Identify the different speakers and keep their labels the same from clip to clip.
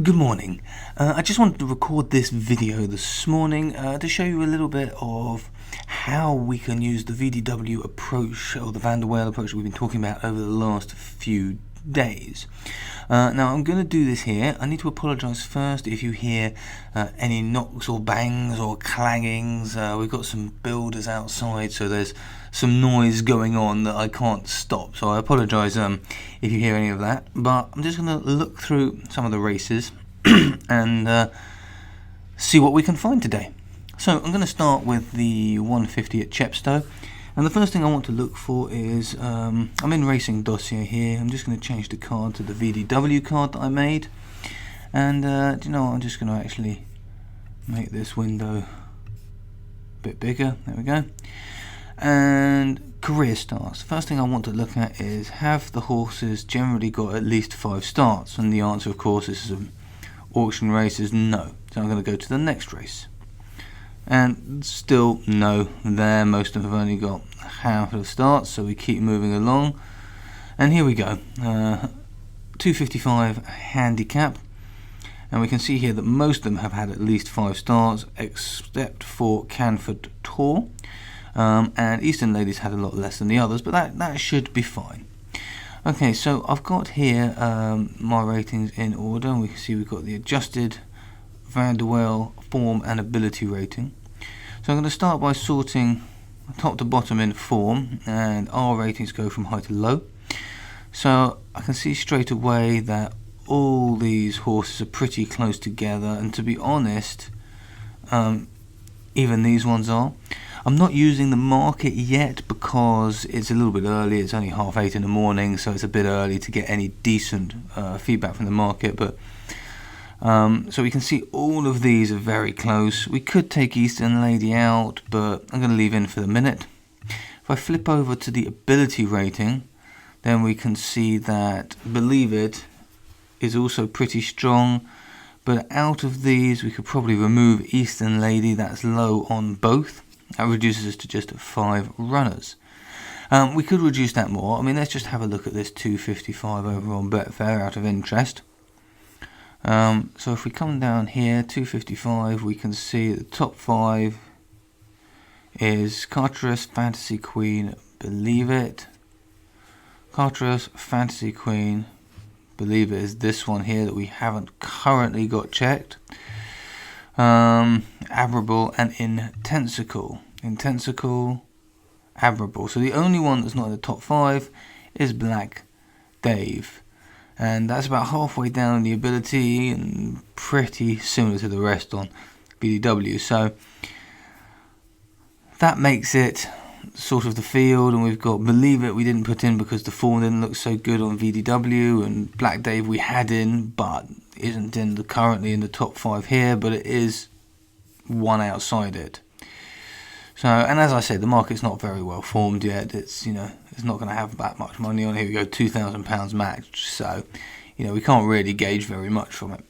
Speaker 1: Good morning. I just wanted to record this video this morning to show you a little bit of how we can use the VDW approach, or the Van der Waal approach we've been talking about over the last few days. Now I'm going to do this here. I need to apologise first if you hear any knocks or bangs or clangings. We've got some builders outside, so there's some noise going on that I can't stop, so I apologise if you hear any of that. But I'm just going to look through some of the races and see what we can find today. So I'm going to start with the 150 at Chepstow, and the first thing I want to look for is I'm in Racing Dossier here. I'm just going to change the card to the VDW card that I made, and do you know what, I'm just going to actually make this window a bit bigger. There we go. And career starts. First thing I want to look at is, have the horses generally got at least 5 starts? And the answer, of course, is an auction race is no. So I'm going to go to the next race, and still no there. Most of them have only got half of starts, so we keep moving along. And here we go, 255 handicap, and we can see here that most of them have had at least 5 starts, except for Canford Tor. And Eastern Ladies had a lot less than the others, but that should be fine. Okay, so I've got here my ratings in order, and we can see we've got the adjusted Van der Waal form and ability rating. So I'm going to start by sorting top to bottom in form, and our ratings go from high to low. So I can see straight away that all these horses are pretty close together, and to be honest, even these ones are. I'm not using the market yet because it's a little bit early. It's only 8:30 in the morning, so it's a bit early to get any decent feedback from the market. But so we can see all of these are very close. We could take Eastern Lady out, but I'm going to leave in for the minute. If I flip over to the ability rating, then we can see that Believe It is also pretty strong. But out of these, we could probably remove Eastern Lady. That's low on both. That reduces us to just 5 runners. We could reduce that more. I mean, let's just have a look at this 255 over on Betfair out of interest. So if we come down here, 255, we can see the top 5 is Carterus, Fantasy Queen, Believe It. Carterus, Fantasy Queen, Believe It is this one here that we haven't currently got checked. Admirable and Intensical. Admirable. So the only one that's not in the top 5 is Black Dave, and that's about halfway down the ability and pretty similar to the rest on VDW. So that makes it sort of the field, and we've got Believe It we didn't put in because the form didn't look so good on VDW, and Black Dave we had in but isn't currently in the top 5 here, but it is one outside it. So, and as I said, the market's not very well formed yet. It's it's not going to have that much money on. Here we go, £2,000 match. So we can't really gauge very much from it.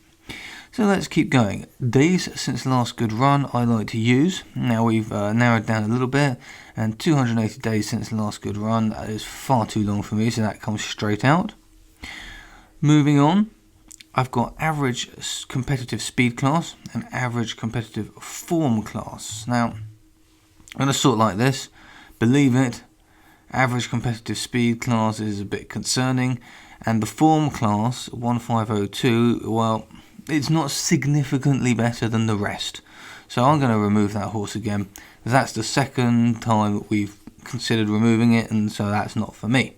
Speaker 1: So let's keep going. Days since last good run I like to use. Now we've narrowed down a little bit, and 280 days since last good run, that is far too long for me, so that comes straight out. Moving on, I've got average competitive speed class and average competitive form class. Now, I'm going to sort like this. Believe It, average competitive speed class is a bit concerning, and the form class, 1502, well, it's not significantly better than the rest. So I'm going to remove that horse again. That's the second time that we've considered removing it, and so that's not for me.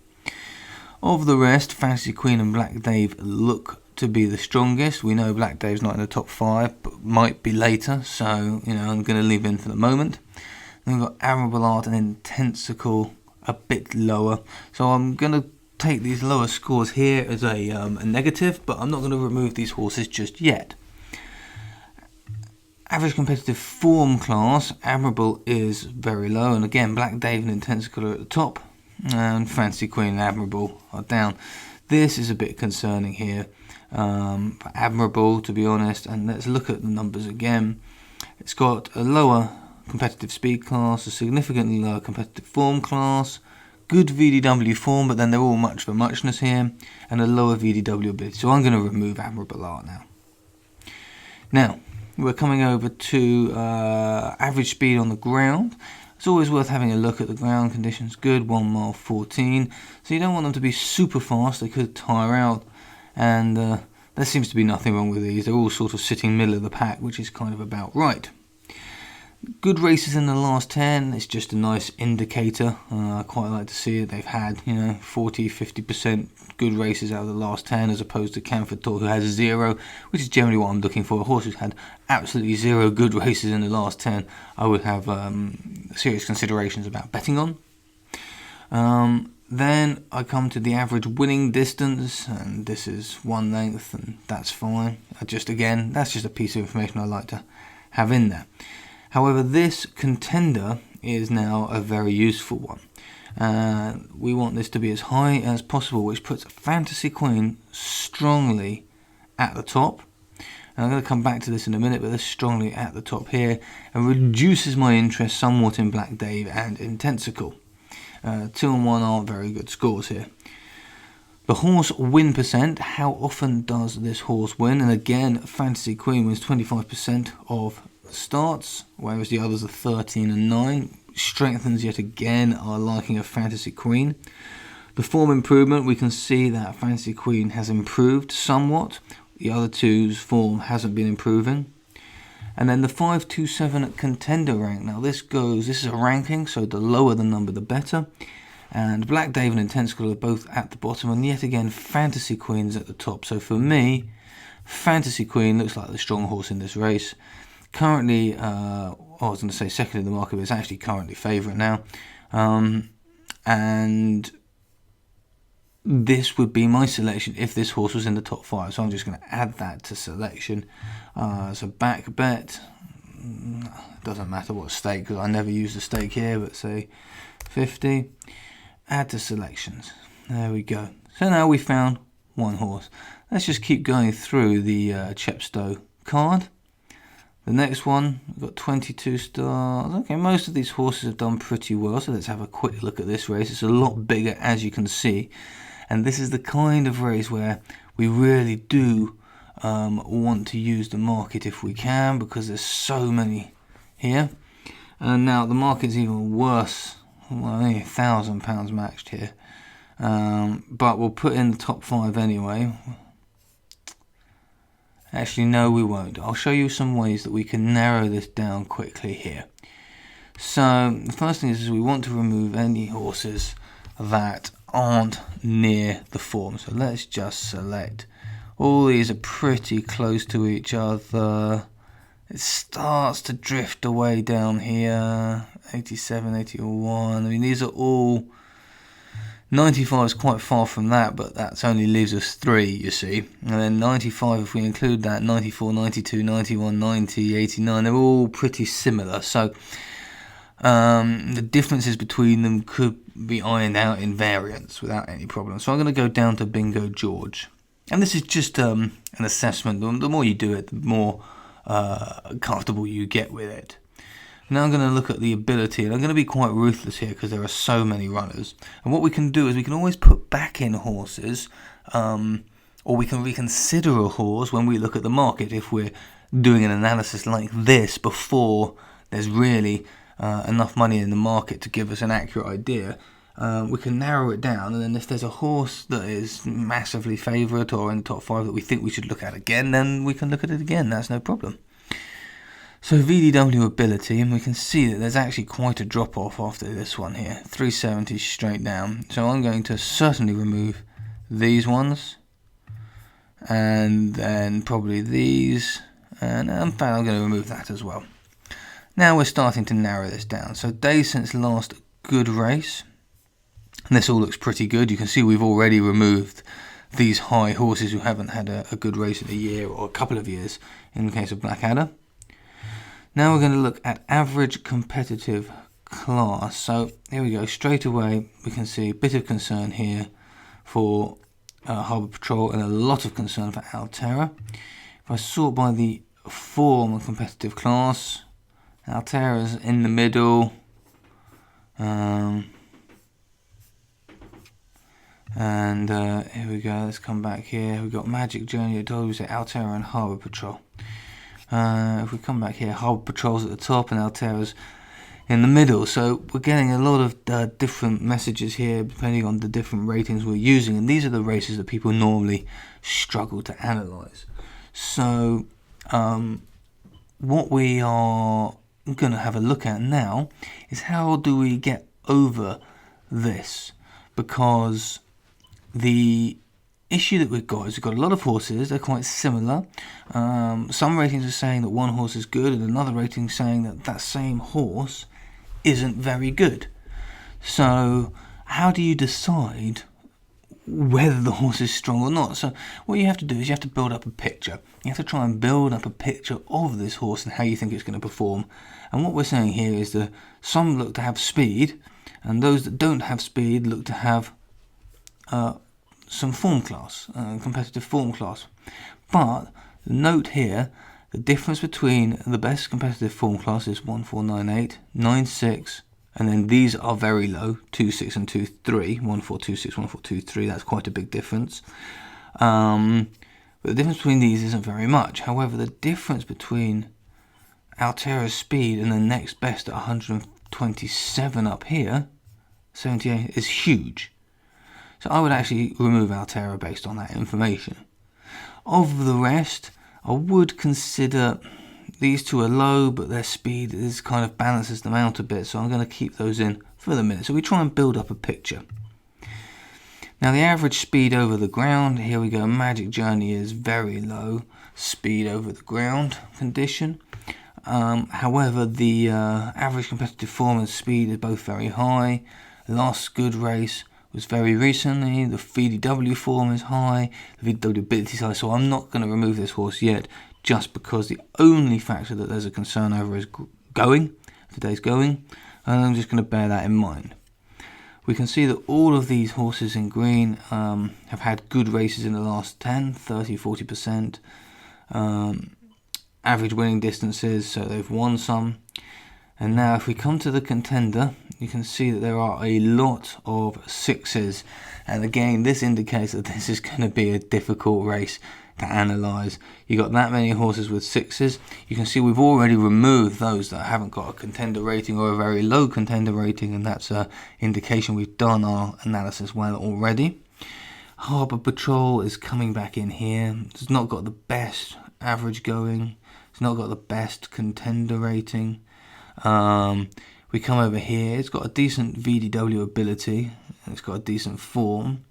Speaker 1: Of the rest, Fantasy Queen and Black Dave look to be the strongest. We know Black Dave's not in the top 5, but might be later, so I'm going to leave in for the moment. Then we've got Admirable Art and Intensical a bit lower, so I'm going to take these lower scores here as a negative, but I'm not going to remove these horses just yet. Average competitive form class, Admirable is very low, and again Black Dave and Intensical are at the top, and Fantasy Queen and Admirable are down. This is a bit concerning here for Admirable, to be honest, and let's look at the numbers again. It's got a lower competitive speed class, a significantly lower competitive form class, good VDW form, but then they're all much for muchness here, and a lower VDW ability. So I'm going to remove Admirable Art now. Now, we're coming over to average speed on the ground. It's always worth having a look at the ground conditions. Good, 1 mile 14. So you don't want them to be super fast, they could tire out. And there seems to be nothing wrong with these. They're all sort of sitting middle of the pack, which is kind of about right. Good races in the last 10, it's just a nice indicator. I quite like to see it. They've had, 40-50% good races out of the last 10, as opposed to Camford Tor, who has 0, which is generally what I'm looking for. A horse who's had absolutely 0 good races in the last 10, I would have serious considerations about betting on. Then I come to the average winning distance, and this is 1 length, and that's fine. That's just a piece of information I like to have in there. However, this contender is now a very useful one. We want this to be as high as possible, which puts Fantasy Queen strongly at the top. And I'm going to come back to this in a minute, but this is strongly at the top here, and reduces my interest somewhat in Black Dave and Intensical. 2 and 1 aren't very good scores here. The horse win percent, how often does this horse win? And again, Fantasy Queen wins 25% of starts, whereas the others are 13 and 9. Strengthens yet again our liking of Fantasy Queen. The form improvement, we can see that Fantasy Queen has improved somewhat. The other two's form hasn't been improving. And then the 527 contender rank. Now this is a ranking, so the lower the number the better. And Black Dave and Intensical are both at the bottom, and yet again Fantasy Queen's at the top. So for me, Fantasy Queen looks like the strong horse in this race. Currently, I was going to say second in the market, but it's actually currently favourite now. And this would be my selection if this horse was in the top 5. So I'm just going to add that to selection. So back bet, doesn't matter what stake, because I never use the stake here, but say 50. Add to selections. There we go. So now we found one horse. Let's just keep going through the Chepstow card. The next one, we've got 22 stars. Okay, most of these horses have done pretty well, so let's have a quick look at this race. It's a lot bigger, as you can see, and this is the kind of race where we really do want to use the market if we can, because there's so many here. And now the market's even worse. Well, only £1,000 matched here, but we'll put in the top 5 anyway. Actually, no, we won't. I'll show you some ways that we can narrow this down quickly here. So the first thing is we want to remove any horses that aren't near the form. So let's just select. All these are pretty close to each other. It starts to drift away down here. 87, 81. I mean, these are all... 95 is quite far from that, but that only leaves us 3, you see. And then 95, if we include that, 94, 92, 91, 90, 89, they're all pretty similar. So the differences between them could be ironed out in variance without any problem. So I'm going to go down to Bingo George. And this is just an assessment. The more you do it, the more comfortable you get with it. Now I'm going to look at the ability, and I'm going to be quite ruthless here because there are so many runners. And what we can do is we can always put back in horses, or we can reconsider a horse when we look at the market if we're doing an analysis like this before there's really enough money in the market to give us an accurate idea. We can narrow it down, and then if there's a horse that is massively favourite or in the top 5 that we think we should look at again, then we can look at it again. That's no problem. So VDW ability, and we can see that there's actually quite a drop off after this one here, 370 straight down. So I'm going to certainly remove these ones, and then probably these, and in fact I'm going to remove that as well. Now we're starting to narrow this down. So days since last good race, and this all looks pretty good. You can see we've already removed these high horses who haven't had a good race in a year or a couple of years in the case of Blackadder. Now we're going to look at average competitive class. So here we go. Straight away we can see a bit of concern here for Harbour Patrol and a lot of concern for Altera. If I sort by the form of competitive class, Altera's in the middle. And here we go. Let's come back here. We've got Magic Journey, Altera and Harbour Patrol. If we come back here, Harbour Patrol's at the top and Altera's in the middle. So we're getting a lot of different messages here depending on the different ratings we're using. And these are the races that people normally struggle to analyse. So what we are going to have a look at now is how do we get over this, because the issue that we've got is we've got a lot of horses. They're quite similar. Some ratings are saying that one horse is good and another rating saying that that same horse isn't very good. So how do you decide whether the horse is strong or not? So what you have to do is you have to build up a picture. You have to try and build up a picture of this horse and how you think it's going to perform. And what we're saying here is that some look to have speed, and those that don't have speed look to have some form class, competitive form class. But note here, the difference between the best competitive form class is 1498, 96, and then these are very low, 26 and 23, 1426, 1423, that's quite a big difference. But the difference between these isn't very much. However, the difference between Altera's speed and the next best at 127 up here, 78, is huge. So I would actually remove Altera based on that information. Of the rest, I would consider these two are low, but their speed is kind of balances them out a bit, so I'm going to keep those in for the minute. So we try and build up a picture. Now the average speed over the ground, here we go, Magic Journey is very low speed over the ground condition. However, the average competitive form and speed are both very high. Last good race was very recently. The VDW form is high, the VDW ability is high, so I'm not going to remove this horse yet, just because the only factor that there's a concern over is today's going, and I'm just going to bear that in mind. We can see that all of these horses in green have had good races in the last 10, 30, 40%. Average winning distances, so they've won some. And now if we come to the contender, you can see that there are a lot of sixes, and again this indicates that this is going to be a difficult race to analyse. You got that many horses with sixes. You can see we've already removed those that haven't got a contender rating or a very low contender rating, and that's an indication we've done our analysis well already. Harbour Patrol is coming back in here. It's not got the best average going. It's not got the best contender rating. We come over here. It's got a decent VDW ability. It's got a decent form.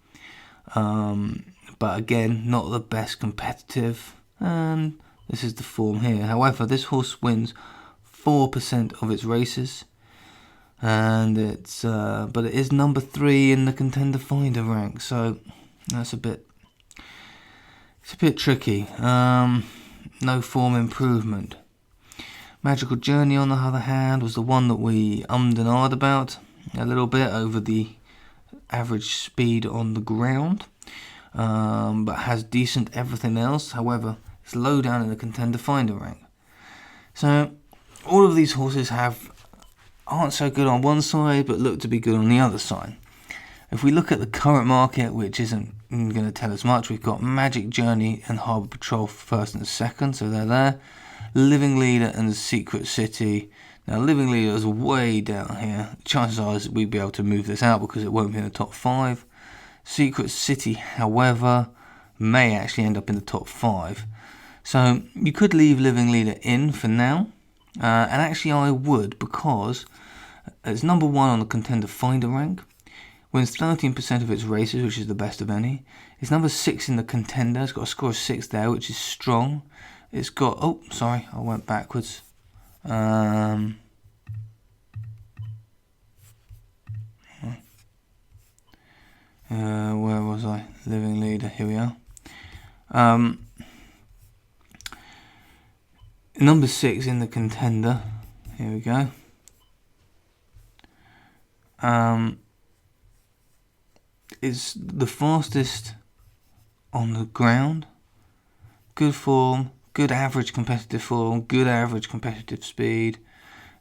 Speaker 1: But again, not the best competitive. And this is the form here. However, this horse wins 4% of its races. And it's but it is number 3 in the contender finder rank. So that's a bit tricky. No form improvement. Magical Journey, on the other hand, was the one that we and ahed about a little bit over the average speed on the ground, but has decent everything else. However, it's low down in the contender finder rank. So all of these horses aren't so good on one side, but look to be good on the other side. If we look at the current market, which isn't going to tell us much, we've got Magic Journey and Harbour Patrol for first and second, so they're there. Living Leader and Secret City. Now, Living Leader is way down here. Chances are we'd be able to move this out because it won't be in the top 5. Secret City, however, may actually end up in the top 5. So you could leave Living Leader in for now. And actually I would, because it's number 1 on the contender finder rank. Wins 13% of its races, which is the best of any. It's number 6 in the contender. It's got a score of 6 there, which is strong. It's got, oh, sorry, I went backwards. Where was I? Living Leader, here we are. Number 6 in the contender, here we go. Is the fastest on the ground. Good form, good average competitive form, good average competitive speed,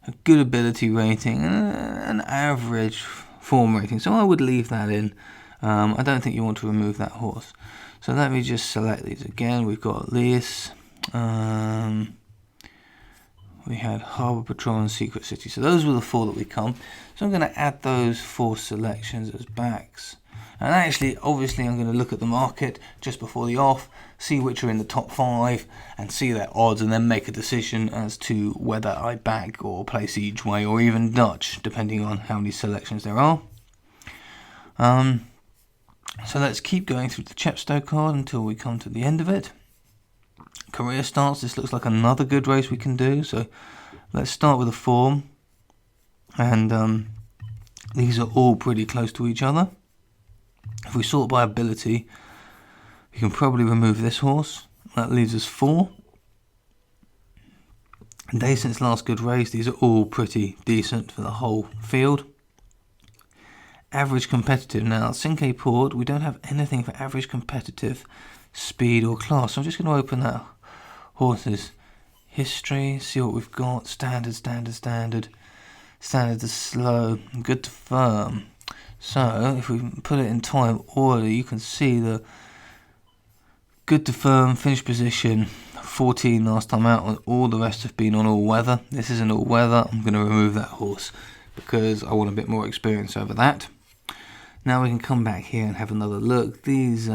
Speaker 1: a good ability rating, and an average form rating. So I would leave that in. I don't think you want to remove that horse. So let me just select these again. We've got Leas. we had Harbour Patrol and Secret City. So those were the 4 that we come. So I'm going to add those 4 selections as backs. And actually, obviously, I'm going to look at the market just before the off, see which are in the top 5, and see their odds, and then make a decision as to whether I back or place each way, or even Dutch, depending on how many selections there are. So let's keep going through the Chepstow card until we come to the end of it. Career starts. This looks like another good race we can do. So let's start with the form, and these are all pretty close to each other. If we sort by ability, we can probably remove this horse. That leaves us 4. Day since last good race, these are all pretty decent for the whole field. Average competitive. Now, Cinque Port, we don't have anything for average competitive, speed or class. So I'm just going to open that horse's history, see what we've got. Standard to slow, good to firm. So if we put it in time order, you can see the good to firm, finish position, 14 last time out, and all the rest have been on all weather. This isn't all weather. I'm going to remove that horse because I want a bit more experience over that. Now we can come back here and have another look. These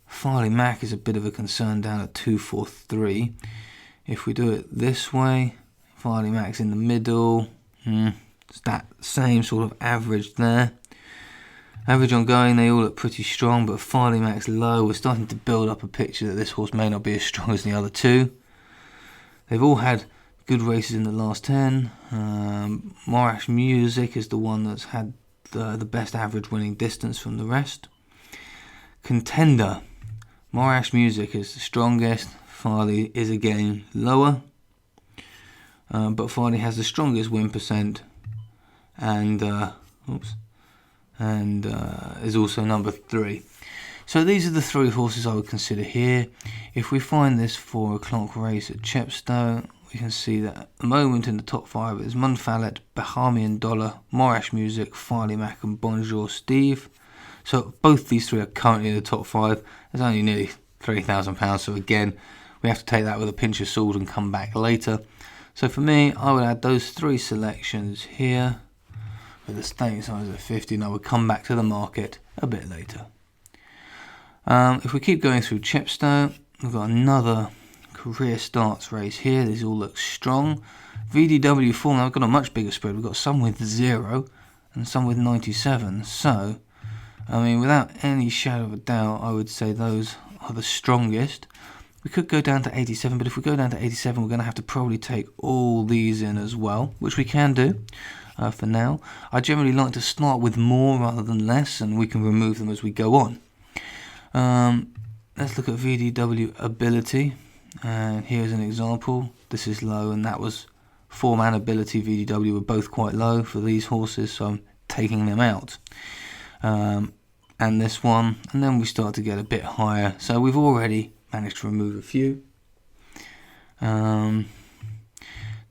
Speaker 1: Farley Mac is a bit of a concern down at 243. If we do it this way, Farley Mac's in the middle. It's that same sort of average there. Average ongoing, they all look pretty strong, but Farley Mac's low. We're starting to build up a picture that this horse may not be as strong as the other 2. They've all had good races in the last 10. Morash Music is the one that's had the best average winning distance from the rest. Contender. Morash Music is the strongest. Farley is again lower. But Farley has the strongest win percent. And is also number 3. So these are the 3 horses I would consider here. If we find this 4 o'clock race at Chepstow, we can see that at the moment in the top 5 is Munfallet, Bahamian Dollar, Morash Music, Farley Mac and Bonjour Steve. So both these 3 are currently in the top 5. There's only nearly £3,000, so again we have to take that with a pinch of salt and come back later. So for me, I would add those 3 selections here with the stake size at 50, and I would come back to the market a bit later. If we keep going through Chepstow, we've got another career starts race here. These all look strong. VDW form, now we've got a much bigger spread. We've got some with 0 and some with 97. So, I mean, without any shadow of a doubt, I would say those are the strongest. We could go down to 87, but if we go down to 87, we're going to have to probably take all these in as well, which we can do. For now, I generally like to start with more rather than less, and we can remove them as we go on. Let's look at VDW ability, and here's an example. This is low, and that was form and ability. VDW were both quite low for these horses, so I'm taking them out. And this one, and then we start to get a bit higher. So we've already managed to remove a few.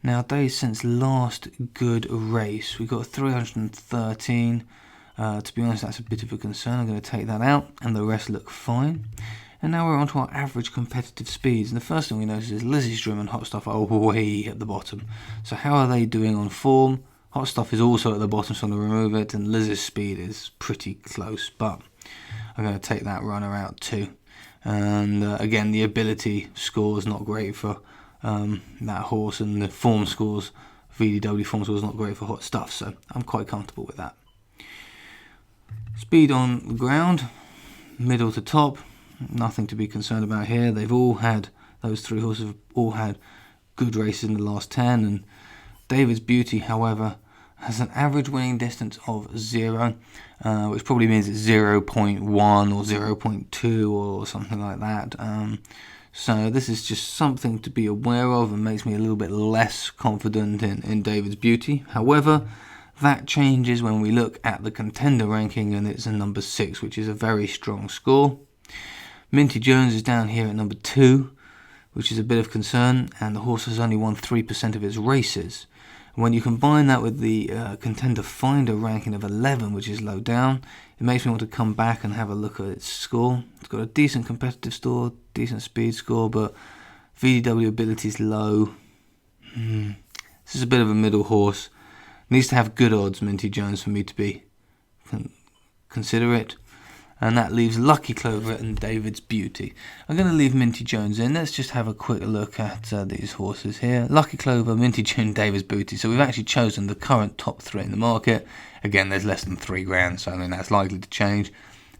Speaker 1: Now, days since last good race, we got 313. To be honest, that's a bit of a concern. I'm going to take that out, and the rest look fine. And now we're on to our average competitive speeds. And the first thing we notice is Lizzie's Drum and Hot Stuff are way at the bottom. So how are they doing on form? Hot Stuff is also at the bottom, so I'm going to remove it. And Liz's speed is pretty close, but I'm going to take that runner out too. And again, the ability score is not great for that horse, and the form scores, VDW form scores, not great for Hot Stuff, so I'm quite comfortable with that. Speed on the ground, middle to top, nothing to be concerned about here. They've all had, those 3 horses have all had good races in the last 10, and David's Beauty, however, has an average winning distance of 0, which probably means it's 0.1 or 0.2 or something like that. So this is just something to be aware of and makes me a little bit less confident in David's Beauty. However, that changes when we look at the contender ranking, and it's a number 6, which is a very strong score. Minty Jones is down here at number 2, which is a bit of concern, and the horse has only won 3% of its races. When you combine that with the contender finder ranking of 11, which is low down, it makes me want to come back and have a look at its score. It's got a decent competitive decent speed score, but VDW ability is low. This is a bit of a middle horse. Needs to have good odds, Minty Jones, for me to be considerate. And that leaves Lucky Clover and David's Beauty. I'm going to leave Minty Jones in. Let's just have a quick look at these horses here. Lucky Clover, Minty Jones, David's Beauty. So we've actually chosen the current top 3 in the market. Again, there's less than £3,000, so I mean that's likely to change.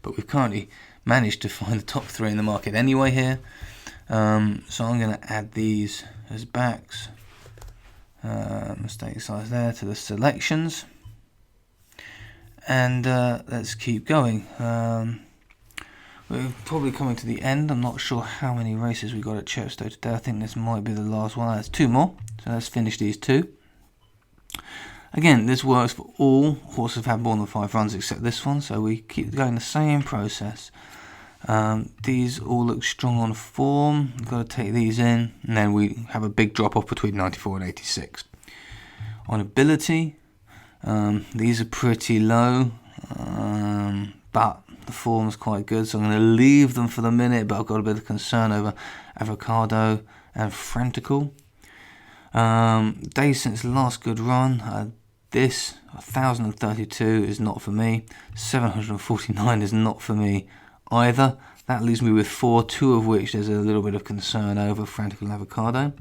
Speaker 1: But we've currently managed to find the top 3 in the market anyway here. So I'm going to add these as backs. Mistake size there to the selections. And let's keep going. We're probably coming to the end. I'm not sure how many races we got at Chepstow today. I think this might be the last one. There's 2 more, so let's finish these 2. Again, this works for all horses have had more than 5 runs except this one, so we keep going the same process. These all look strong on form. We've got to take these in, and then we have a big drop off between 94 and 86. On ability, these are pretty low, but the form's quite good, so I'm going to leave them for the minute, but I've got a bit of concern over Avocado and Frantical. Days since last good run, this 1032 is not for me, 749 is not for me either. That leaves me with 4, 2 of which there's a little bit of concern over, Frantical and Avocado.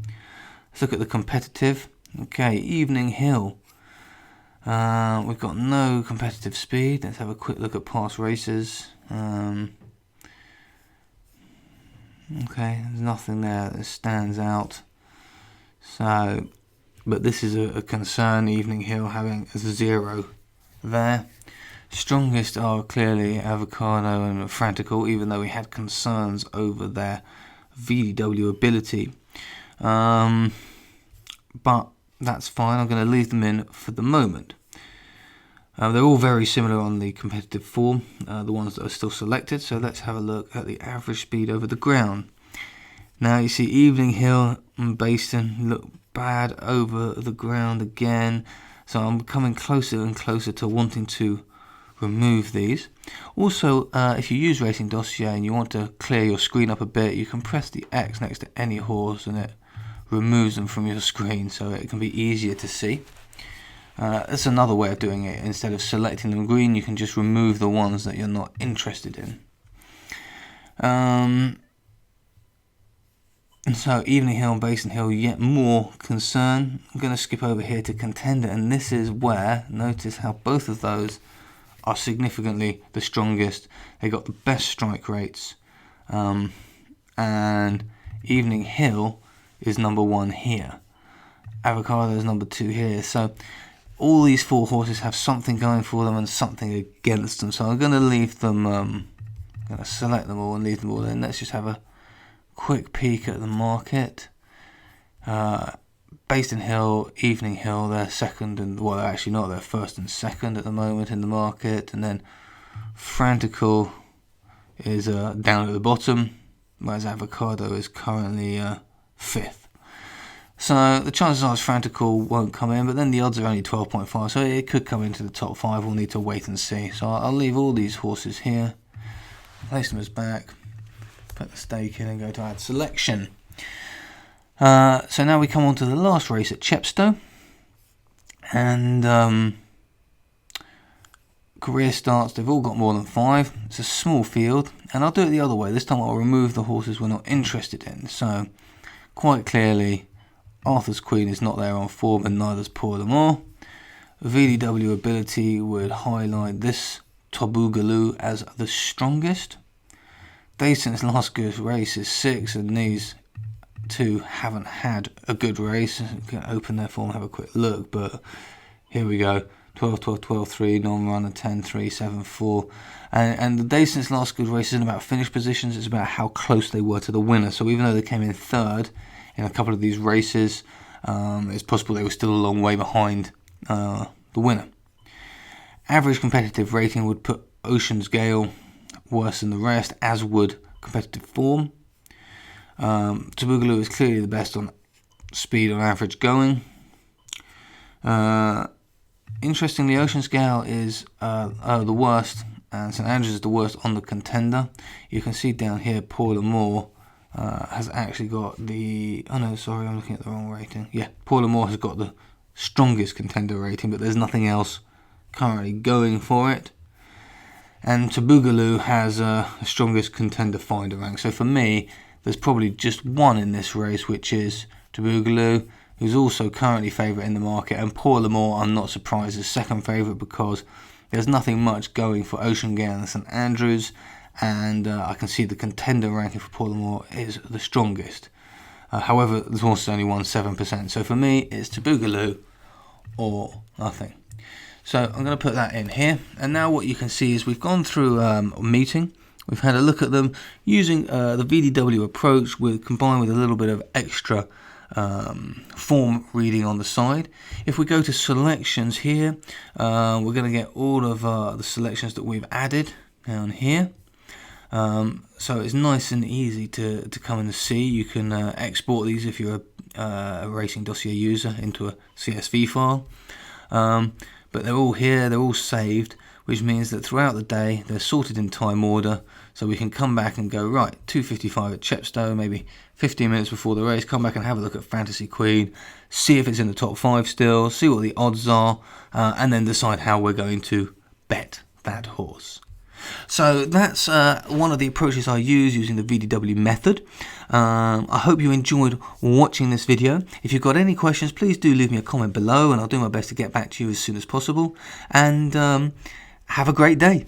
Speaker 1: Let's look at the competitive. Okay, Evening Hill. We've got no competitive speed. Let's have a quick look at past races. Okay, there's nothing there that stands out. So, but this is a concern, Evening Hill having a 0 there. Strongest are clearly Avocado and Frantical, even though we had concerns over their VDW ability. But that's fine, I'm going to leave them in for the moment. They're all very similar on the competitive form, the ones that are still selected, so let's have a look at the average speed over the ground. Now you see Evening Hill and Basin look bad over the ground again, so I'm coming closer and closer to wanting to remove these. Also, if you use Racing Dossier and you want to clear your screen up a bit, you can press the X next to any horse and it removes them from your screen, so it can be easier to see. That's another way of doing it. Instead of selecting them green, you can just remove the ones that you're not interested in. So Evening Hill and Basin Hill, yet more concern. I'm going to skip over here to Contender, and this is where, notice how both of those are significantly the strongest. They got the best strike rates, and Evening Hill is number 1 here. Avocado is number 2 here. So all these 4 horses have something going for them and something against them. So I'm going to leave them, I'm going to select them all and leave them all in. Let's just have a quick peek at the market. Basin Hill, Evening Hill, they're second and, well, they're actually not, they're first and second at the moment in the market. And then Frantical is down at the bottom, whereas Avocado is currently 5th. So the chances are Frantical won't come in, but then the odds are only 12.5, so it could come into the top 5. We'll need to wait and see. So I'll leave all these horses here, place them as back, put the stake in and go to add selection. So now we come on to the last race at Chepstow, and career starts, they've all got more than 5. It's a small field, and I'll do it the other way. This time I'll remove the horses we're not interested in. So quite clearly Arthur's Queen is not there on form, and neither's Pour l'Amour. VDW ability would highlight this Tobugaloo as the strongest. Days since last good race is 6, and these 2 haven't had a good race. I'm going to open their form, have a quick look, but here we go. 12, 12, 12, 3, non-runner, 10, 3, 7, 4. And the days since last good race isn't about finish positions, it's about how close they were to the winner. So even though they came in 3rd in a couple of these races, it's possible they were still a long way behind the winner. Average competitive rating would put Ocean's Gale worse than the rest, as would competitive form. Tobugaloo is clearly the best on speed on average going. Interestingly, Ocean's Gale is the worst, and St Andrews is the worst on the Contender. You can see down here, Pour l'Amour has actually got the... Oh no, sorry, I'm looking at the wrong rating. Yeah, Pour l'Amour has got the strongest contender rating, but there's nothing else currently going for it. And Taboogaloo has the strongest contender finder rank. So for me, there's probably just one in this race, which is Taboogaloo, who's also currently favourite in the market. And Pour l'Amour, I'm not surprised, is second favourite because there's nothing much going for Ocean Gale and St Andrews. And I can see the contender ranking for Pour l'Amour is the strongest. However, the horse has only won 7%. So for me, it's Taboogaloo or nothing. So I'm going to put that in here. And now what you can see is we've gone through a meeting. We've had a look at them using the VDW approach combined with a little bit of extra form reading on the side. If we go to selections here, we're going to get all of the selections that we've added down here. So it's nice and easy to come and see. You can export these if you're a Racing Dossier user into a CSV file. But they're all here, they're all saved, which means that throughout the day they're sorted in time order, so we can come back and go, right, 2:55 at Chepstow, maybe 15 minutes before the race, come back and have a look at Fantasy Queen, see if it's in the top 5 still, see what the odds are, and then decide how we're going to bet that horse. So that's one of the approaches I use using the VDW method. I hope you enjoyed watching this video. If you've got any questions, please do leave me a comment below and I'll do my best to get back to you as soon as possible. And have a great day.